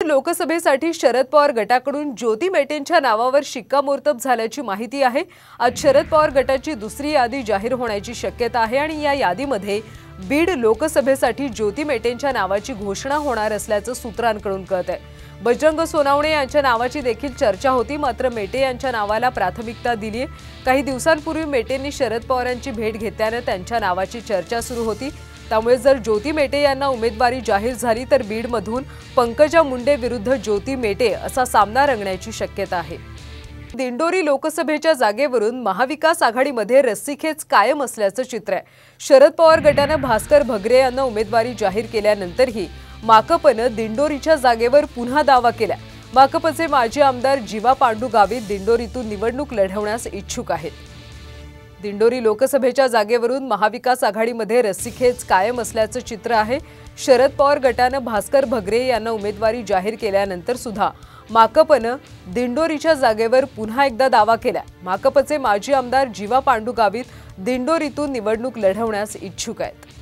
लोकसभेसाठी शरद पवार गटाकडून ज्योती मेटेंच्या नावावर शिक्कामोर्तब झाल्याची माहिती आहे। आज शरद पवार गटाची दुसरी यादी जाहीर होण्याची शक्यता आहे आणि या यादीमध्ये बीड लोकसभेसाठी ज्योती मेटेंच्या नावाची घोषणा होणार असल्याचं सूत्रांकडून कळत आहे। बजरंग सोनावणे यांच्या नावाची देखील चर्चा होती, मात्र मेटे यांच्या नावाला प्राथमिकता दिली आहे। काही दिवसांपूर्वी मेटेंनी शरद पवारांची भेट घेतल्याने त्यांच्या नावाची चर्चा सुरू होती। त्यामुळे जर ज्योती मेटे यांना उमेदवारी जाहीर झाली तर बीडमधून पंकजा मुंडे विरुद्ध ज्योती मेटे असा सामना रंगण्याची शक्यता आहे। दिंडोरी लोकसभेच्या जागेवरून महाविकास आघाडीमध्ये रस्सीखेच कायम असल्याचं चित्र आहे। शरद पवार गटाने भास्कर भगरे यांना उमेदवारी जाहीर केल्यानंतरही माकपने दिंडोरीच्या जागेवर पुन्हा दावा केला। माकपचे माजी आमदार जीवा पांडू गावित दिंडोरीतून निवडणूक लढवण्यास इच्छुक आहेत। दिंडोरी लोकसभेच्या जागेवरून महाविकास आघाडीमध्ये रस्सीखेच कायम असल्याचं चित्र आहे। शरद पवार गटाने भास्कर भगरे यांना उमेदवारी जाहीर केल्यानंतर सुद्धा माकपने दिंडोरीच्या जागेवर पुन्हा एकदा दावा केला। माकपचे माजी आमदार जीवा पांडू गावित दिंडोरीतून निवडणूक लढवण्यास इच्छुक आहेत।